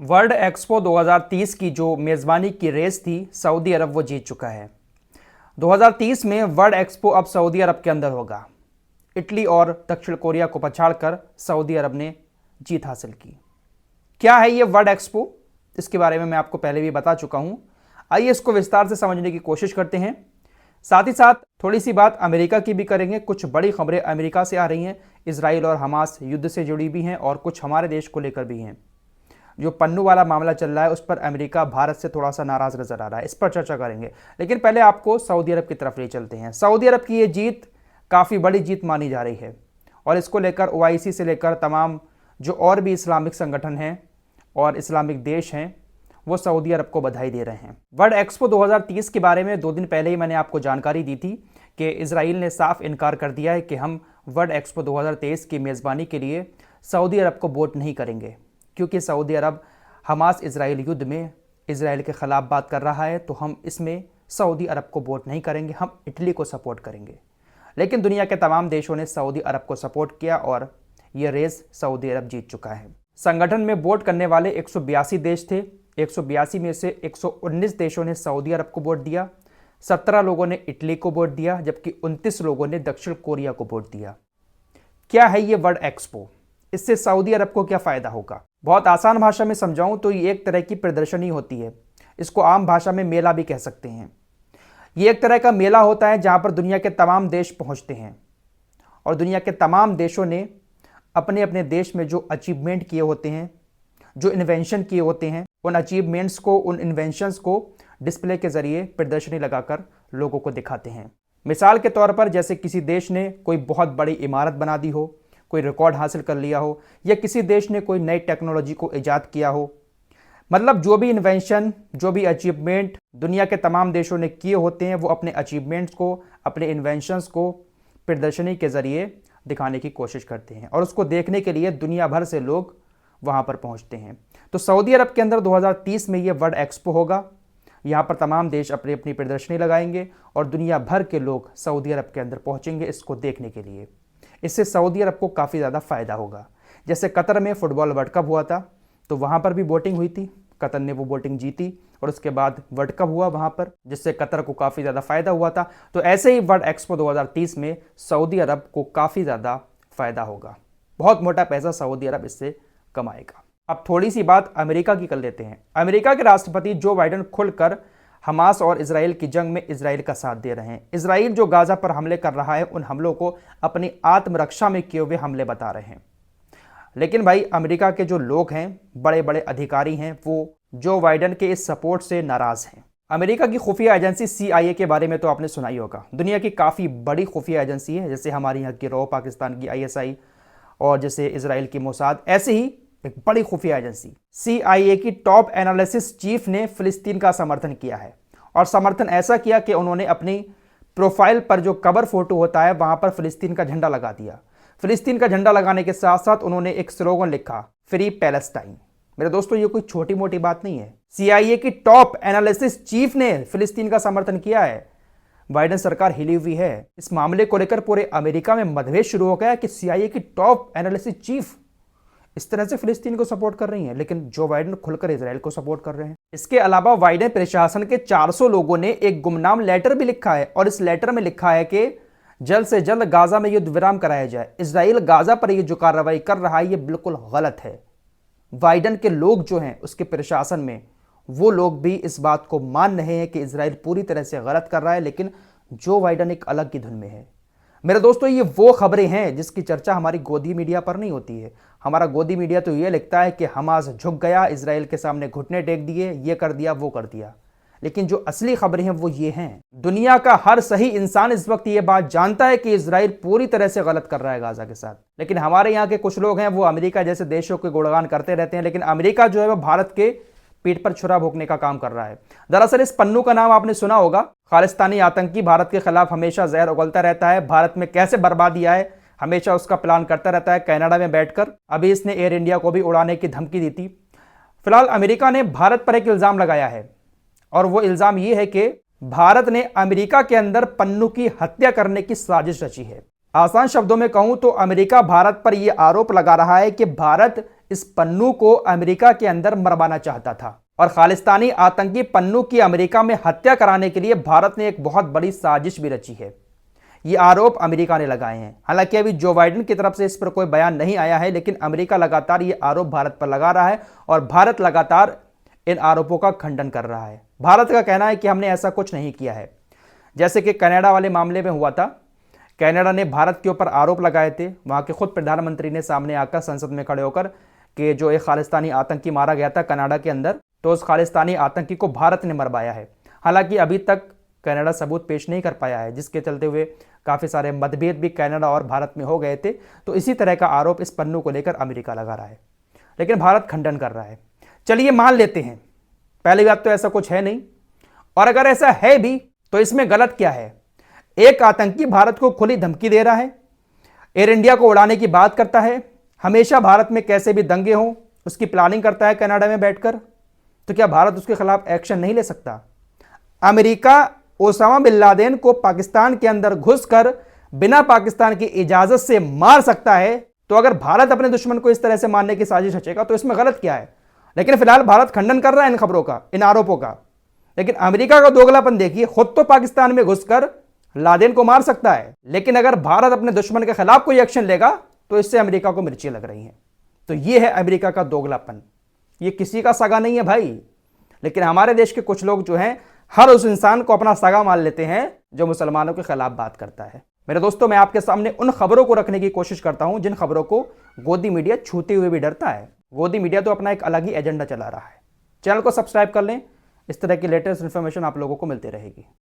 World expo 2030 की जो मेज़बानी की रेस थी सऊदी अरब वो जीत चुका है। 2030 में वर्ल्ड एक्सपो अब सऊदी अरब के अंदर होगा। इटली और दक्षिण कोरिया को पछाड़कर सऊदी अरब ने जीत हासिल की। क्या है ये वर्ल्ड एक्सपो, इसके बारे में मैं आपको पहले भी बता चुका हूं। आइए इसको विस्तार से समझने की कोशिश करते हैं। साथ ही साथ थोड़ी सी बात अमेरिका की भी करेंगे। कुछ बड़ी खबरें अमेरिका से आ रही हैं, इजराइल और हमास युद्ध से जुड़ी भी हैं और कुछ हमारे देश को लेकर भी हैं। जो पन्नू वाला मामला चल रहा है उस पर अमेरिका भारत से थोड़ा सा नाराज नजर आ रहा है, इस पर चर्चा करेंगे। लेकिन पहले आपको सऊदी अरब की तरफ ले चलते हैं। सऊदी अरब की ये जीत काफ़ी बड़ी जीत मानी जा रही है और इसको लेकर ओआईसी से लेकर तमाम जो और भी इस्लामिक संगठन हैं और इस्लामिक देश हैं वो सऊदी अरब को बधाई दे रहे हैं। वर्ल्ड एक्सपो 2030 के बारे में 2 दिन पहले ही मैंने आपको जानकारी दी थी कि इजराइल ने साफ इनकार कर दिया है कि हम वर्ल्ड एक्सपो 2023 की मेज़बानी के लिए सऊदी अरब को वोट नहीं करेंगे, क्योंकि सऊदी अरब हमास इजराइल युद्ध में इजराइल के ख़िलाफ़ बात कर रहा है, तो हम इसमें सऊदी अरब को वोट नहीं करेंगे, हम इटली को सपोर्ट करेंगे। लेकिन दुनिया के तमाम देशों ने सऊदी अरब को सपोर्ट किया और ये रेस सऊदी अरब जीत चुका है। संगठन में वोट करने वाले 182 देश थे। 182 में से 119 देशों ने सऊदी अरब को वोट दिया, 17 लोगों ने इटली को वोट दिया, जबकि 29 लोगों ने दक्षिण कोरिया को वोट दिया। क्या है ये वर्ल्ड एक्सपो, इससे सऊदी अरब को क्या फ़ायदा होगा? बहुत आसान भाषा में समझाऊं तो ये एक तरह की प्रदर्शनी होती है। इसको आम भाषा में मेला भी कह सकते हैं। ये एक तरह का मेला होता है जहां पर दुनिया के तमाम देश पहुंचते हैं और दुनिया के तमाम देशों ने अपने अपने देश में जो अचीवमेंट किए होते हैं, जो इन्वेंशन किए होते हैं, उन अचीवमेंट्स को, उन इन्वेंशंस को डिस्प्ले के ज़रिए प्रदर्शनी लगाकर लोगों को दिखाते हैं। मिसाल के तौर पर जैसे किसी देश ने कोई बहुत बड़ी इमारत बना दी हो, कोई रिकॉर्ड हासिल कर लिया हो, या किसी देश ने कोई नई टेक्नोलॉजी को ईजाद किया हो, मतलब जो भी इन्वेंशन, जो भी अचीवमेंट दुनिया के तमाम देशों ने किए होते हैं वो अपने अचीवमेंट्स को, अपने इन्वेंशंस को प्रदर्शनी के ज़रिए दिखाने की कोशिश करते हैं और उसको देखने के लिए दुनिया भर से लोग वहाँ पर पहुँचते हैं। तो सऊदी अरब के अंदर 2030 में ये वर्ल्ड एक्सपो होगा। यहाँ पर तमाम देश अपनी अपनी प्रदर्शनी लगाएंगे और दुनिया भर के लोग सऊदी अरब के अंदर पहुँचेंगे इसको देखने के लिए। इससे सऊदी अरब को काफ़ी ज़्यादा फ़ायदा होगा। जैसे कतर में फुटबॉल वर्ल्ड कप हुआ था तो वहाँ पर भी वोटिंग हुई थी, कतर ने वो वोटिंग जीती और उसके बाद वर्ल्ड कप हुआ वहाँ पर, जिससे कतर को काफ़ी ज़्यादा फ़ायदा हुआ था। तो ऐसे ही वर्ल्ड एक्सपो 2030 में सऊदी अरब को काफ़ी ज़्यादा फ़ायदा होगा। बहुत मोटा पैसा सऊदी अरब इससे कमाएगा। अब थोड़ी सी बात अमेरिका की कर लेते हैं। अमेरिका के राष्ट्रपति जो बाइडेन खुलकर हमास और इजराइल की जंग में इजराइल का साथ दे रहे हैं। इजराइल जो गाजा पर हमले कर रहा है उन हमलों को अपनी आत्मरक्षा में किए हुए हमले बता रहे हैं। लेकिन भाई अमेरिका के जो लोग हैं, बड़े बड़े अधिकारी हैं, वो जो बाइडेन के इस सपोर्ट से नाराज़ हैं। अमेरिका की खुफिया एजेंसी CIA के बारे में तो आपने सुना ही होगा। दुनिया की काफ़ी बड़ी खुफिया एजेंसी है, जैसे हमारे यहाँ की रॉ, पाकिस्तान की ISI और जैसे इजराइल की मोसाद, ऐसे ही एक बड़ी खुफिया एजेंसी CIA की टॉप एनालिसिस चीफ ने फिलिस्तीन का समर्थन किया है और समर्थन ऐसा किया कि उन्होंने अपनी प्रोफाइल पर जो कवर फोटो होता है वहां पर फिलिस्तीन का झंडा लगा दिया। फिलिस्तीन का झंडा लगाने के साथ साथ उन्होंने एक स्लोगन लिखा, फ्री पैलेस्टाइन। मेरे दोस्तों ये कोई छोटी मोटी बात नहीं है। CIA की टॉप एनालिसिस चीफ ने फिलिस्तीन का समर्थन किया है। बाइडेन सरकार हिली हुई है। इस मामले को लेकर पूरे अमेरिका में मतभेद शुरू हो गया कि CIA की टॉप एनालिसिस चीफ इस तरह से फिलिस्तीन को सपोर्ट कर रही हैं, लेकिन जो बाइडेन खुलकर इजराइल को सपोर्ट कर रहे हैं। इसके अलावा बाइडेन प्रशासन के 400 लोगों ने एक गुमनाम लेटर भी लिखा है और इस लेटर में लिखा है कि जल्द से जल्द गाजा में युद्ध विराम कराया जाए। इजराइल गाजा पर ये जो कार्रवाई कर रहा है ये बिल्कुल गलत है। बाइडेन के लोग जो हैं उसके प्रशासन में, वो लोग भी इस बात को मान रहे हैं कि इजराइल पूरी तरह से गलत कर रहा है, लेकिन जो बाइडेन एक अलग की धुन में है। मेरे दोस्तों ये वो खबरें हैं जिसकी चर्चा हमारी गोदी मीडिया पर नहीं होती है। हमारा गोदी मीडिया तो ये लिखता है कि हमास झुक गया, इजराइल के सामने घुटने टेक दिए, ये कर दिया, वो कर दिया। लेकिन जो असली खबरें हैं वो ये हैं। दुनिया का हर सही इंसान इस वक्त ये बात जानता है कि इजराइल पूरी तरह से गलत कर रहा है गाजा के साथ। लेकिन हमारे यहाँ के कुछ लोग हैं वो अमेरिका जैसे देशों के गुणगान करते रहते हैं, लेकिन अमेरिका जो है वो भारत के पीठ पर छुरा भोंकने का काम कर रहा है। दरअसल इस पन्नू का नाम आपने सुना होगा। खालिस्तानी आतंकी भारत के खिलाफ हमेशा जहर उगलता रहता है, भारत में कैसे बर्बादी आए हमेशा उसका प्लान करता रहता है कनाडा में बैठकर। अभी इसने एयर इंडिया को भी उड़ाने की धमकी दी थी। फिलहाल अमेरिका ने भारत पर एक इल्जाम लगाया है और वो इल्जाम ये है कि भारत ने अमेरिका के अंदर पन्नू की हत्या करने की साजिश रची है। आसान शब्दों में कहूं तो अमेरिका भारत पर यह आरोप लगा रहा है कि भारत इस पन्नू को अमेरिका के अंदर मरवाना चाहता था और खालिस्तानी आतंकी पन्नू की अमेरिका में हत्या कराने के लिए भारत ने एक बहुत बड़ी साजिश भी रची है। ये आरोप अमेरिका ने लगाए हैं। हालांकि अभी जो बाइडेन की तरफ से इस पर कोई बयान नहीं आया है, लेकिन अमेरिका लगातार ये आरोप भारत पर लगा रहा है और भारत लगातार इन आरोपों का खंडन कर रहा है। भारत का कहना है कि हमने ऐसा कुछ नहीं किया है। जैसे कि कनाडा वाले मामले में हुआ था, कनाडा ने भारत के ऊपर आरोप लगाए थे। वहां के खुद प्रधानमंत्री ने सामने आकर संसद में खड़े होकर कि जो एक खालिस्तानी आतंकी मारा गया था कनाडा के अंदर, तो उस खालिस्तानी आतंकी को भारत ने मरवाया है। हालांकि अभी तक कनाडा सबूत पेश नहीं कर पाया है, जिसके चलते हुए काफ़ी सारे मतभेद भी कनाडा और भारत में हो गए थे। तो इसी तरह का आरोप इस पन्नू को लेकर अमेरिका लगा रहा है, लेकिन भारत खंडन कर रहा है। चलिए मान लेते हैं, पहली बात तो ऐसा कुछ है नहीं, और अगर ऐसा है भी तो इसमें गलत क्या है। एक आतंकी भारत को खुली धमकी दे रहा है, एयर इंडिया को उड़ाने की बात करता है, हमेशा भारत में कैसे भी दंगे हों उसकी प्लानिंग करता है कनाडा में बैठकर, तो क्या भारत उसके खिलाफ एक्शन नहीं ले सकता? अमेरिका ओसामा बिन लादेन को पाकिस्तान के अंदर घुसकर बिना पाकिस्तान की इजाजत से मार सकता है, तो अगर भारत अपने दुश्मन को इस तरह से मारने की साजिश रचेगा तो इसमें गलत क्या है? लेकिन फिलहाल भारत खंडन कर रहा है इन खबरों का, इन आरोपों का। लेकिन अमेरिका का दोगलापन देखिए, खुद तो पाकिस्तान में घुसकर लादेन को मार सकता है, लेकिन अगर भारत अपने दुश्मन के खिलाफ कोई एक्शन लेगा तो इससे अमेरिका को मिर्ची लग रही हैं। तो यह है अमेरिका का दोगलापन। ये किसी का सगा नहीं है भाई, लेकिन हमारे देश के कुछ लोग जो हैं हर उस इंसान को अपना सगा मान लेते हैं जो मुसलमानों के खिलाफ बात करता है। मेरे दोस्तों, मैं आपके सामने उन खबरों को रखने की कोशिश करता हूं जिन खबरों को गोदी मीडिया छूते हुए भी डरता है। गोदी मीडिया तो अपना एक अलग ही एजेंडा चला रहा है। चैनल को सब्सक्राइब कर लें, इस तरह की लेटेस्ट इन्फॉर्मेशन आप लोगों को मिलती रहेगी।